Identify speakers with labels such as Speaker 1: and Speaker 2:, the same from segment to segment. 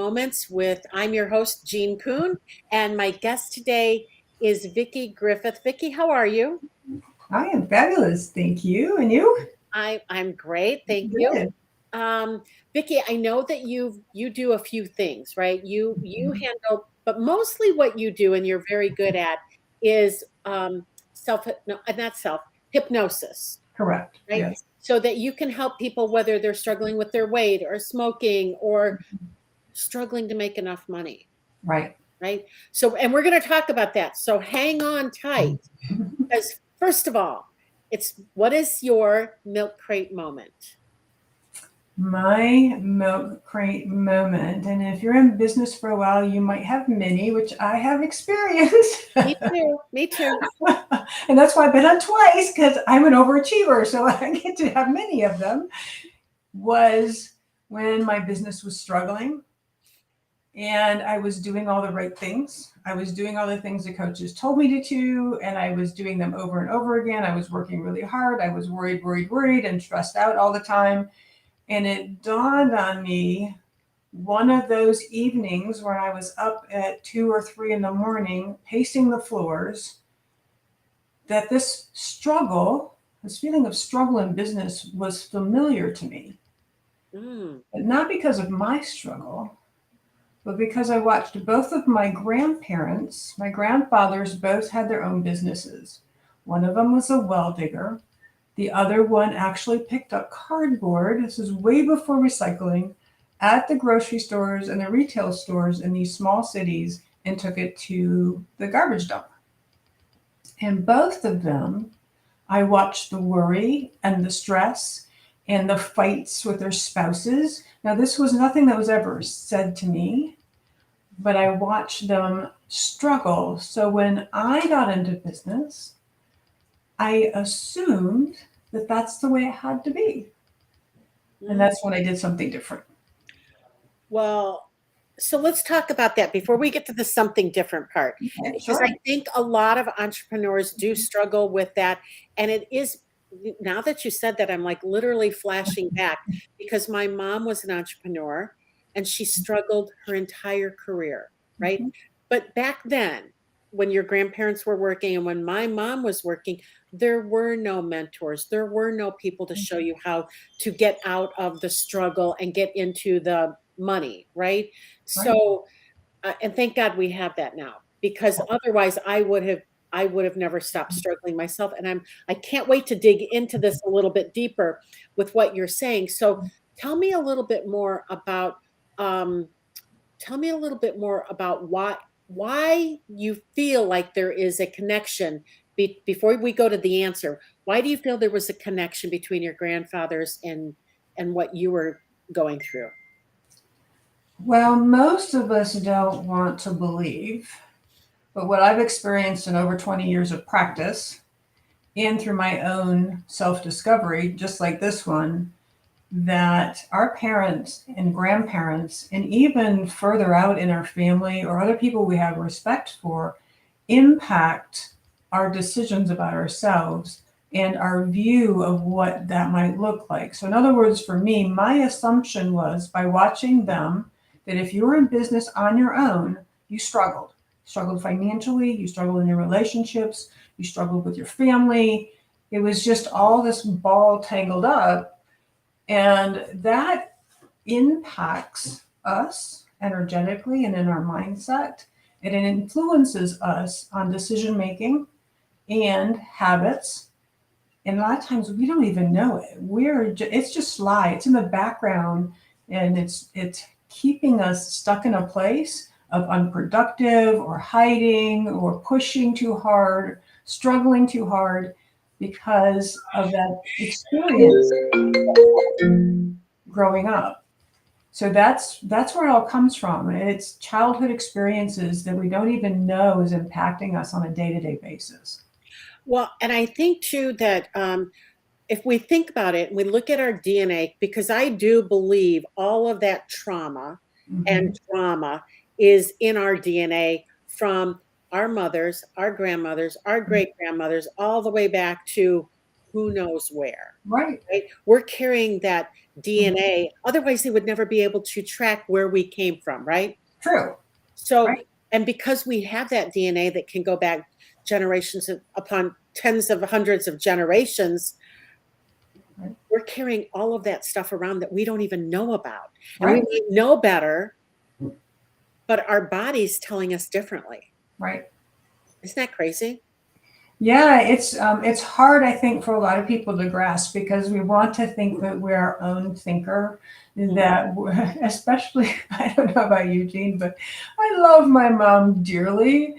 Speaker 1: Moments with I'm your host Jean Kuhn, and my guest today is Vickie Griffith. Vickie, how are you?
Speaker 2: I am fabulous, thank you. And you?
Speaker 1: I'm great, thank you.
Speaker 2: Good.
Speaker 1: Um, Vickie, I know that you do a few things, right? You handle, but mostly what you do and you're very good at is self no, not self hypnosis,
Speaker 2: Correct.
Speaker 1: right?
Speaker 2: Yes.
Speaker 1: So that you can help people whether they're struggling with their weight or smoking or struggling to make enough money.
Speaker 2: Right.
Speaker 1: Right? So, and we're going to talk about that. So hang on tight because first of all, it's what is your milk crate moment?
Speaker 2: My milk crate moment. And if you're in business for a while, you might have many, which I have experienced.
Speaker 1: Me too. Me too.
Speaker 2: And that's why I've been on twice because I'm an overachiever. So I get to have many of them. Was when my business was struggling and I was doing all the right things. I was doing all the things the coaches told me to do, and I was doing them over and over again. I was working really hard. I was worried, and stressed out all the time. And it dawned on me one of those evenings when I was up at 2 or 3 in the morning, pacing the floors, that this struggle, this feeling of struggle in business was familiar to me.
Speaker 1: Mm,
Speaker 2: But not because of my struggle, but because I watched both of my grandparents, my grandfathers both had their own businesses. One of them was a well digger. The other one actually picked up cardboard. This is way before recycling at the grocery stores and the retail stores in these small cities and took it to the garbage dump. And both of them, I watched the worry and the stress and the fights with their spouses. Now, this was nothing that was ever said to me, but I watched them struggle. So when I got into business, I assumed that that's the way it had to be. And
Speaker 1: mm.
Speaker 2: that's when I did something different.
Speaker 1: Well, so let's talk about that before we get to the something different part,
Speaker 2: Okay,
Speaker 1: because I
Speaker 2: sure.
Speaker 1: think a lot of entrepreneurs do struggle with that. And it is, now that you said that, I'm like literally flashing back because my mom was an entrepreneur and she struggled her entire career, right?
Speaker 2: Mhm.
Speaker 1: But back then, when your grandparents were working and when my mom was working, there were no mentors, there were no people to show you how to get out of the struggle and get into the money, right?
Speaker 2: Right.
Speaker 1: So, and thank God we have that now because otherwise I would have never stopped struggling myself. And I can't wait to dig into this a little bit deeper with what you're saying. So tell me a little bit more about um, tell me a little bit more about why you feel like there is a connection before we go to the answer. Why do you feel there was a connection between your grandfathers and what you were going through?
Speaker 2: Well, most of us don't want to believe, but what I've experienced in over 20 years of practice and through my own self discovery, just like this one, that our parents and grandparents, and even further out in our family or other people we have respect for, impact our decisions about ourselves and our view of what that might look like. So, in other words, for me, my assumption was by watching them that if you were in business on your own, you struggled. You struggled financially, you struggled in your relationships, you struggled with your family. It was just all this ball tangled up. And that impacts us energetically and in our mindset. And it influences us on decision making and habits. And a lot of times we don't even know it. It's just sly. It's in the background, and it's keeping us stuck in a place of unproductive or hiding or pushing too hard, struggling too hard because of that experience growing up. So that's where it all comes from. It's childhood experiences that we don't even know is impacting us on a day-to-day basis.
Speaker 1: Well, and I think too that if we think about it and we look at our DNA, because I do believe all of that trauma and
Speaker 2: Mhm.
Speaker 1: drama is in our DNA from our mothers, our grandmothers, our great grandmothers, all the way back to who knows where.
Speaker 2: Right.
Speaker 1: Right? We're carrying that DNA. Otherwise, they would never be able to track where we came from, right?
Speaker 2: True.
Speaker 1: So,
Speaker 2: Right.
Speaker 1: and because we have that DNA that can go back generations upon tens of hundreds of generations,
Speaker 2: Right.
Speaker 1: we're carrying all of that stuff around that we don't even know about. And we
Speaker 2: Right.
Speaker 1: might know better, but our body's telling us differently.
Speaker 2: Right.
Speaker 1: Isn't that crazy?
Speaker 2: Yeah, it's hard, I think, for a lot of people to grasp because we want to think that we're our own thinker. That, especially, I don't know about you, Jean, but I love my mom dearly.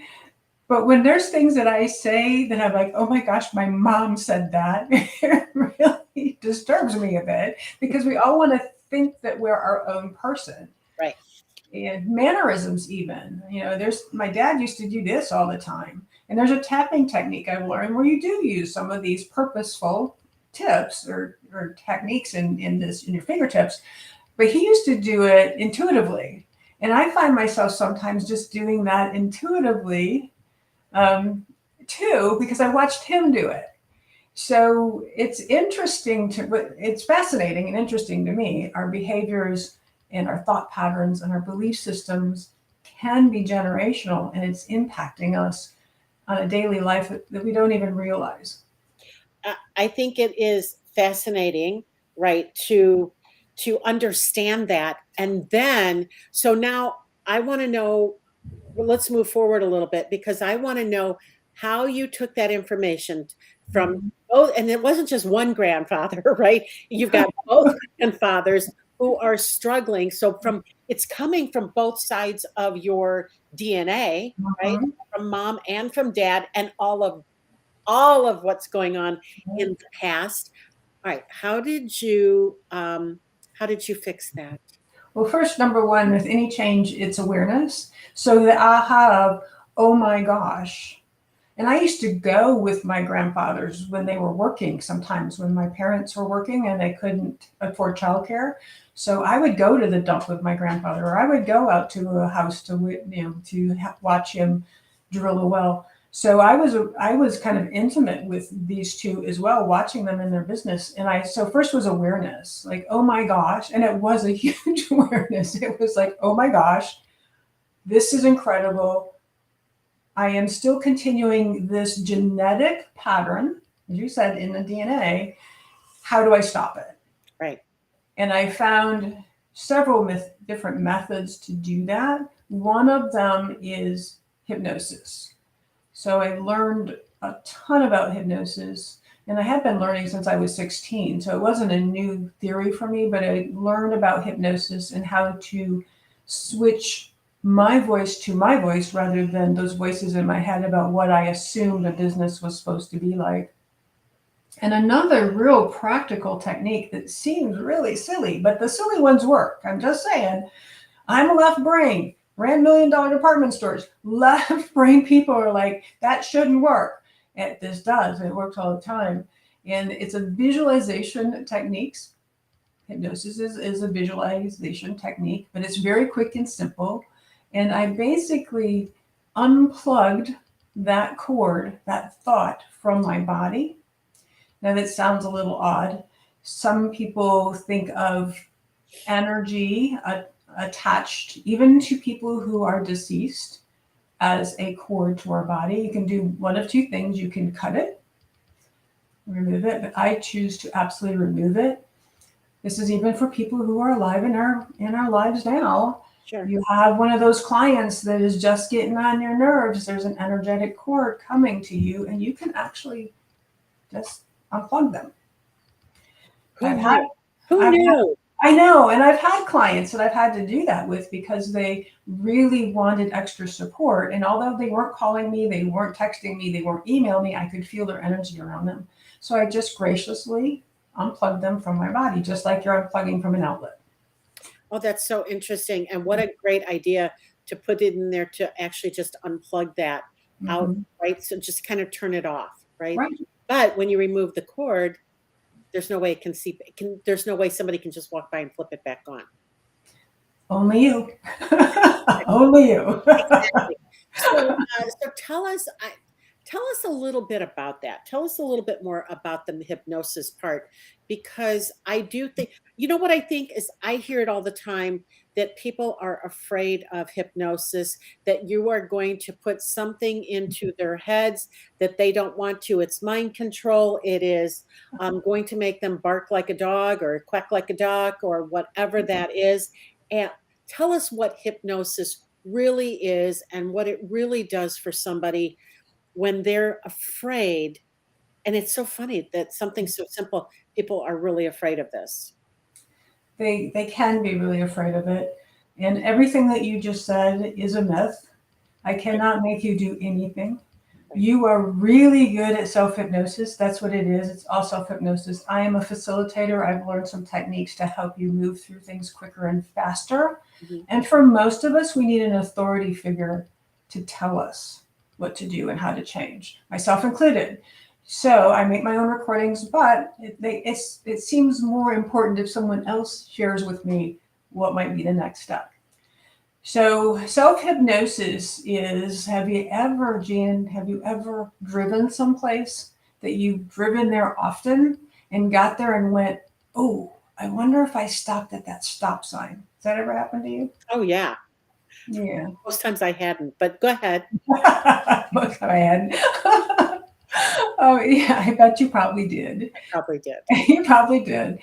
Speaker 2: But when there's things that I say that I'm like, oh my gosh, my mom said that, it really disturbs me a bit because we all want to think that we're our own person.
Speaker 1: Right.
Speaker 2: And mannerisms, even, there's my dad used to do this all the time. And there's a tapping technique I've learned where you do use some of these purposeful tips or techniques in your fingertips. But he used to do it intuitively. And I find myself sometimes just doing that intuitively too, because I watched him do it. So it's fascinating and interesting to me. Our behaviors and our thought patterns and our belief systems can be generational, and it's impacting us on a daily life that we don't even realize.
Speaker 1: I think it is fascinating, right, to understand that. And then, so now I want to know, well, let's move forward a little bit because I want to know how you took that information from both, and it wasn't just one grandfather, right? You've got both grandfathers who are struggling. So it's coming from both sides of your DNA, right? From mom and from dad, and all of what's going on in the past. All right, how did you fix that?
Speaker 2: Well, first, number one, with any change, it's awareness. So the aha of, oh my gosh. And I used to go with my grandfathers when they were working, sometimes when my parents were working and they couldn't afford childcare. So I would go to the dump with my grandfather, or I would go out to a house to watch him drill a well. So I was kind of intimate with these two as well, watching them in their business. And so first was awareness, like, oh my gosh. And it was a huge awareness. It was like, oh my gosh, this is incredible. I am still continuing this genetic pattern, as you said, in the DNA. How do I stop it?
Speaker 1: Right.
Speaker 2: And I found several different methods to do that. One of them is hypnosis. So I learned a ton about hypnosis, and I had been learning since I was 16. So it wasn't a new theory for me, but I learned about hypnosis and how to switch my voice to my voice rather than those voices in my head about what I assumed a business was supposed to be like. And another real practical technique that seems really silly, but the silly ones work. I'm just saying, I'm a left brain, ran $1 million department stores. Left brain people are like, that shouldn't work. And this does. It works all the time. And it's a visualization techniques. Hypnosis is a visualization technique, but it's very quick and simple. And I basically unplugged that cord, that thought from my body. Now that sounds a little odd. Some people think of energy attached even to people who are deceased as a cord to our body. You can do one of two things. You can cut it, remove it, but I choose to absolutely remove it. This is even for people who are alive in our lives now.
Speaker 1: Sure.
Speaker 2: You have one of those clients that is just getting on your nerves. There's an energetic cord coming to you, and you can actually just unplug them.
Speaker 1: Who knew?
Speaker 2: I know, and I've had clients that I've had to do that with because they really wanted extra support. And although they weren't calling me, they weren't texting me, they weren't emailing me, I could feel their energy around them. So I just graciously unplugged them from my body, just like you're unplugging from an outlet.
Speaker 1: Oh, that's so interesting. And what a great idea to put it in there to actually just unplug that out, right? So just kind of turn it off, right? But when you remove the cord, there's no way it can see. There's no way somebody can just walk by and flip it back on.
Speaker 2: Only you. Only you.
Speaker 1: Exactly. So Tell us a little bit about that. Tell us a little bit more about the hypnosis part, because I do think, you know what I think is, I hear it all the time that people are afraid of hypnosis, that you are going to put something into their heads that they don't want to. It's mind control. It is going to make them bark like a dog or quack like a duck or whatever that is. And tell us what hypnosis really is and what it really does for somebody when they're afraid. And it's so funny that something so simple, people are really afraid of this.
Speaker 2: They can be really afraid of it. And everything that you just said is a myth. I
Speaker 1: Right,
Speaker 2: cannot make you do anything.
Speaker 1: right.
Speaker 2: You are really good at self hypnosis. That's what it is. It's all self hypnosis. I am a facilitator. I've learned some techniques to help you move through things quicker and faster.
Speaker 1: Mhm.
Speaker 2: And for most of us, we need an authority figure to tell us what to do and how to change, myself included. So I make my own recordings, but it seems more important if someone else shares with me what might be the next step. So self hypnosis is, have you ever, Jan, have you ever driven someplace that you've driven there often and got there and went, oh, I wonder if I stopped at that stop sign? Has that ever happened to you?
Speaker 1: Oh, yeah.
Speaker 2: Yeah.
Speaker 1: Most times I hadn't, but go ahead.
Speaker 2: Most of I had. Oh, yeah, I bet you probably did.
Speaker 1: I probably did.
Speaker 2: You probably did.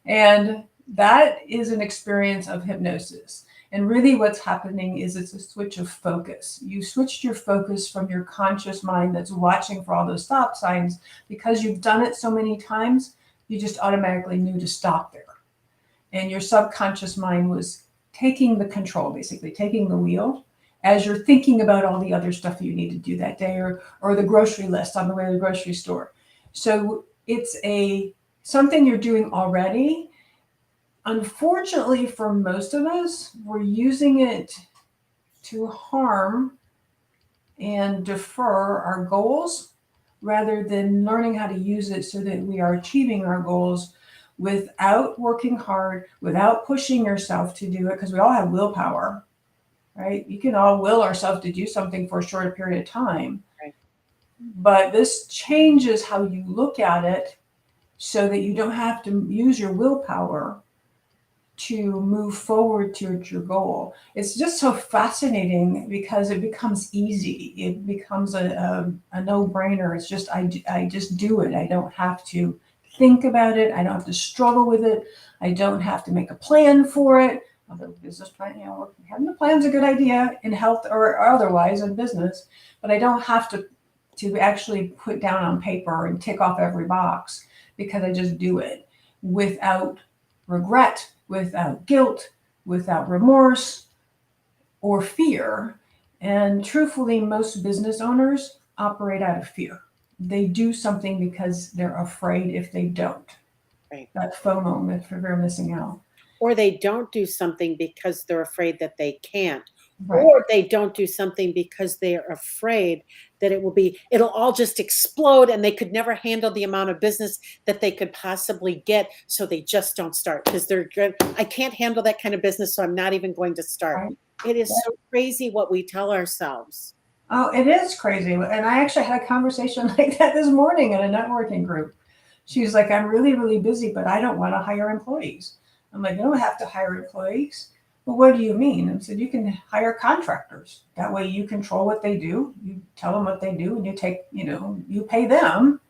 Speaker 2: And that is an experience of hypnosis. And really, what's happening is it's a switch of focus. You switched your focus from your conscious mind that's watching for all those stop signs because you've done it so many times, you just automatically knew to stop there. And your subconscious mind was taking the control, basically, taking the wheel as you're thinking about all the other stuff that you need to do that day or the grocery list on the way to the grocery store. So it's a something you're doing already. Unfortunately, for most of us, we're using it to harm and defer our goals rather than learning how to use it so that we are achieving our goals without working hard, without pushing yourself to do it, because we all have willpower, right? You can all will ourselves to do something for a short period of time.
Speaker 1: Right.
Speaker 2: But this changes how you look at it so that you don't have to use your willpower to move forward towards your goal. It's just so fascinating because it becomes easy. It becomes a no-brainer. It's just, I just do it. I don't have to think about it. I don't have to struggle with it. I don't have to make a plan for it. Although business plan, having a plan is a good idea in health or otherwise in business, but I don't have to actually put down on paper and tick off every box because I just do it without regret, without guilt, without remorse or fear. And truthfully, most business owners operate out of fear. They do something because they're afraid if they don't.
Speaker 1: Right.
Speaker 2: That FOMO, that fear of missing out.
Speaker 1: Or they don't do something because they're afraid that they can't.
Speaker 2: Right.
Speaker 1: Or they don't do something because they're afraid that it'll all just explode and they could never handle the amount of business that they could possibly get. So they just don't start because they're good. I can't handle that kind of business, so I'm not even going to start.
Speaker 2: Right.
Speaker 1: It is so crazy what we tell ourselves.
Speaker 2: Oh, it is crazy. And I actually had a conversation like that this morning in a networking group. She was like, I'm really, really busy, but I don't want to hire employees. I'm like, you don't have to hire employees. Well, what do you mean? I said, you can hire contractors. That way you control what they do. You tell them what they do and you take, you pay them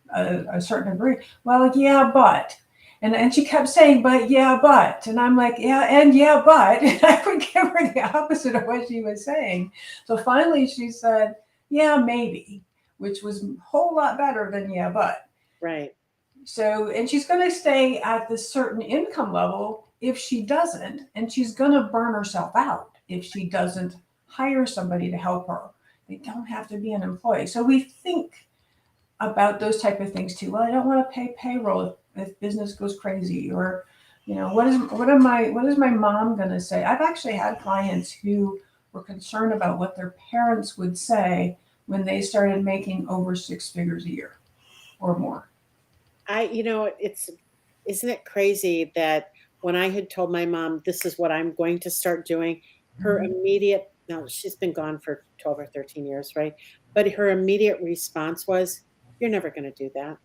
Speaker 2: a certain degree. Well, like, yeah, but. And she kept saying, but yeah, but. And I'm like, yeah, and yeah, but. And I would give her the opposite of what she was saying. So finally she said, yeah, maybe, which was a whole lot better than yeah, but.
Speaker 1: Right.
Speaker 2: So, and she's going to stay at this certain income level if she doesn't, and she's going to burn herself out if she doesn't hire somebody to help her. They don't have to be an employee. So we think about those type of things too. Well, I don't want to pay payroll if business goes crazy, or what is my mom going to say? I've actually had clients who were concerned about what their parents would say when they started making over 6 figures a year or more.
Speaker 1: Isn't it crazy that when I had told my mom, this is what I'm going to start doing, her
Speaker 2: Mhm.
Speaker 1: immediate Now she's been gone for 12 or 13 years, right? But her immediate response was, "You're never going to do that,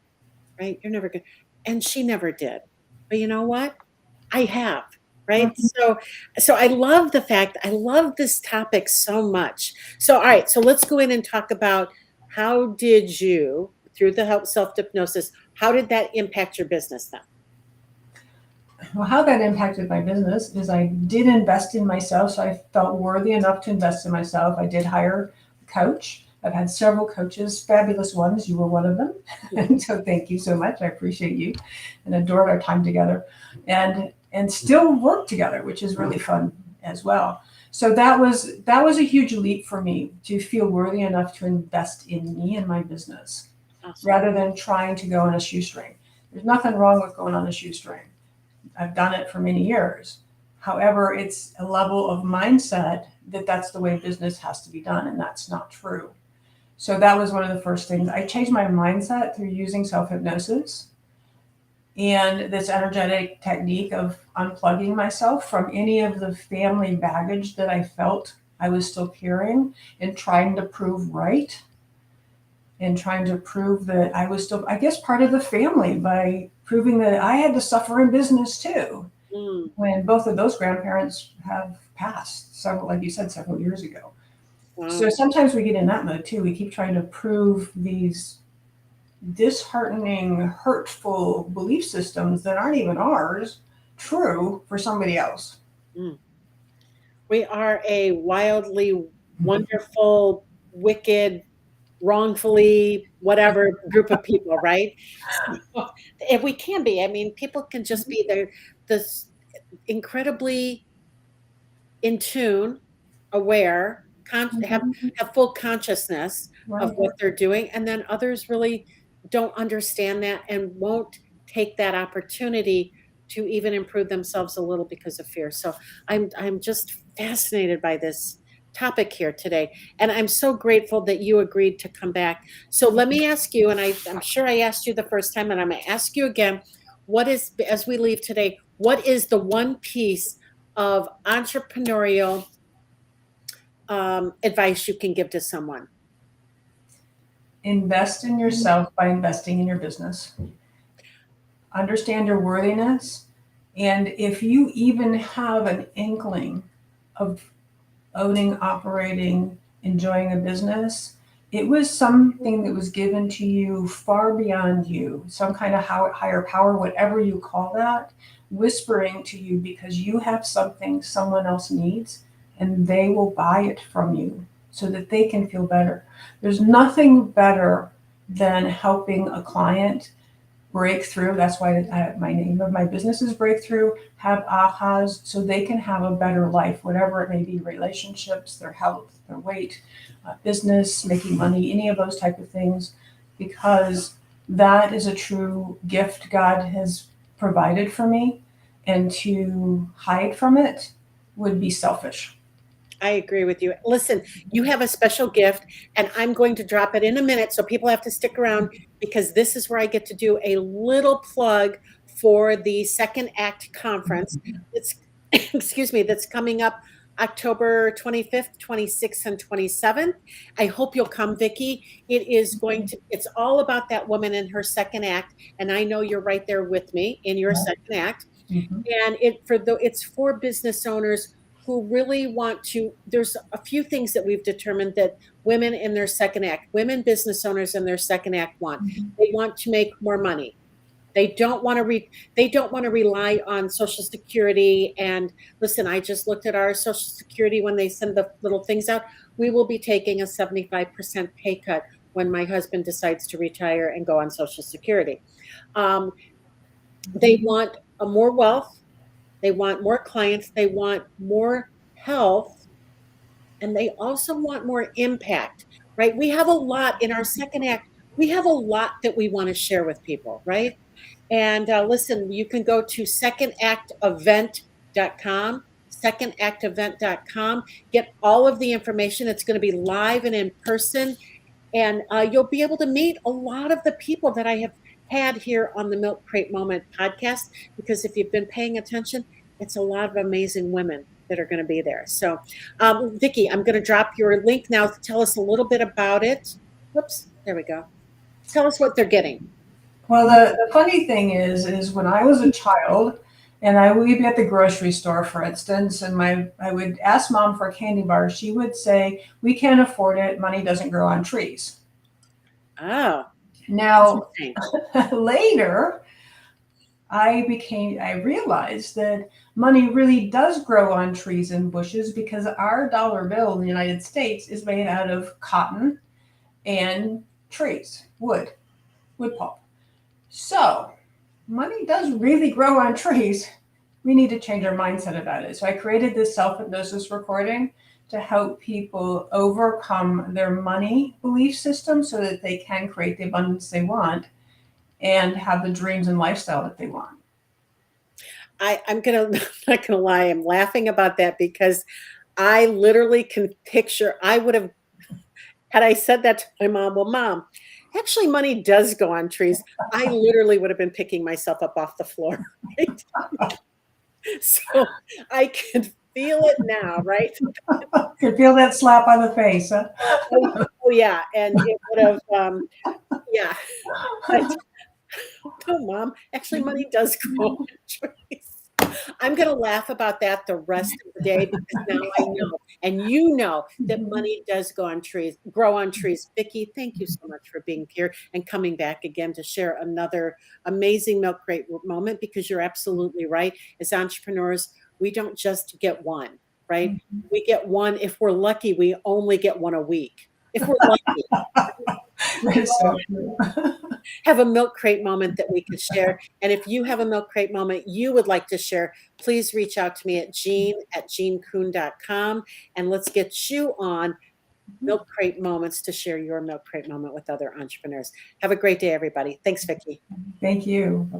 Speaker 1: right? You're never going." And she never did. But you know what? I have, right?
Speaker 2: Mhm.
Speaker 1: So I love the fact I love this topic so much. So all right, so let's go in and talk about how did you through the help self-hypnosis, how did that impact your business then?
Speaker 2: Well, how that impacted my business is I did invest in myself. So I felt worthy enough to invest in myself. I did hire a coach. I've had several coaches, fabulous ones. You were one of them. And so thank you so much. I appreciate you and adored our time together and still work together, which is really fun as well. So that was a huge leap for me to feel worthy enough to invest in me and my business
Speaker 1: Awesome.
Speaker 2: rather than trying to go on a shoestring. There's nothing wrong with going on a shoestring. I've done it for many years. However, it's a level of mindset that that's the way business has to be done, and that's not true. So that was one of the first things. I changed my mindset through using self hypnosis and this energetic technique of unplugging myself from any of the family baggage that I felt I was still carrying and trying to prove right and trying to prove that I was still, I guess, part of the family by proving that I had to suffer in business too
Speaker 1: Mm,
Speaker 2: when both of those grandparents have passed several, like you said, several years ago. So
Speaker 1: wow.
Speaker 2: sometimes we get in that mode too. We keep trying to prove these disheartening, hurtful belief systems that aren't even ours true for somebody else.
Speaker 1: Mm. We are a wildly wonderful, wicked, wrongfully whatever group of people, right? So, if we can be, I mean, people can just be there, this incredibly in tune, aware,
Speaker 2: Mhm.
Speaker 1: have full consciousness of
Speaker 2: Right.
Speaker 1: what they're doing, and then others really don't understand that and won't take that opportunity to even improve themselves a little because of fear. So I'm just fascinated by this topic here today, and I'm so grateful that you agreed to come back. So let me ask you, and I'm sure I asked you the first time, and I'm going to ask you again. What is, as we leave today, what is the one piece of entrepreneurial advice you can give to someone?
Speaker 2: Invest in yourself by investing in your business. Understand your worthiness. And if you even have an inkling of owning, operating, enjoying a business, it was something that was given to you far beyond you, some kind of higher power, whatever you call that, whispering to you because you have something someone else needs and they will buy it from you so that they can feel better. There's nothing better than helping a client breakthrough. That's why my name of my business is Breakthrough. Have ahas so they can have a better life, whatever it may be, relationships, their health, their weight, business, making money, any of those type of things, because that is a true gift God has provided for me. And to hide from it would be selfish.
Speaker 1: I agree with you. Listen, you have a special gift, and I'm going to drop it in a minute. So people have to stick around because this is where I get to do a little plug for the Second Act Conference. It's, excuse me, that's coming up October 25th, 26th, and 27th. I hope you'll come, Vickie. It is going to, it's all about that woman in her second act. And I know you're right there with me in your second act.
Speaker 2: Mhm.
Speaker 1: And it's for business owners who really want to. There's a few things that we've determined that women in their second act, women business owners in their second act want. They want to make more money. They don't want to rely on Social Security. And listen, I just looked at our Social Security when they send the little things out. We will be taking a 75% pay cut when my husband decides to retire and go on Social Security. Um, they want a more wealth, they want more clients, they want more health, and they also want more impact, right? We have a lot in our second act. We have a lot that we want to share with people, right? And listen, you can go to secondactevent.com, secondactevent.com, get all of the information. It's going to be live and in person. And you'll be able to meet a lot of the people that I have had here on the Milk Crate Moment podcast, because if you've been paying attention, it's a lot of amazing women that are going to be there. So, Vickie, I'm going to drop your link now. Tell us a little bit about it. Whoops, there we go. Tell us what they're getting.
Speaker 2: Well, the funny thing is when I was a child, and I would be at the grocery store, for instance, and I would ask mom for a candy bar. She would say, "We can't afford it. Money doesn't grow on trees."
Speaker 1: Oh,
Speaker 2: Now,
Speaker 1: interesting.
Speaker 2: later, I realized that money really does grow on trees and bushes because our dollar bill in the United States is made out of cotton and trees, wood pulp. So money does really grow on trees. We need to change our mindset about it. So I created this self-hypnosis recording to help people overcome their money belief system so that they can create the abundance they want and have the dreams and lifestyle that they want.
Speaker 1: I'm gonna I'm not gonna lie, I'm laughing about that because I literally can picture. I would have had I said that to my mom. Well, mom, actually, money does go on trees. I literally would have been picking myself up off the floor. Right? So I can feel it now, right?
Speaker 2: Could feel that slap on the face, huh?
Speaker 1: Oh yeah, and it would have, yeah. But no, mom, actually, money does grow on trees. I'm going to laugh about that the rest of the day because now I know, and you know that money does grow on trees. Vickie, thank you so much for being here and coming back again to share another amazing Milk Crate moment because you're absolutely right. As entrepreneurs, we don't just get one, right? We get one. If we're lucky, we only get one a week. If we're lucky.
Speaker 2: That is so true.
Speaker 1: Have a Milk Crate moment that we could share. And if you have a Milk Crate moment you would like to share, please reach out to me at jean@jeankuhn.com and let's get you on Milk Crate moments to share your Milk Crate moment with other entrepreneurs. Have a great day, everybody. Thanks, Vickie.
Speaker 2: Thank you.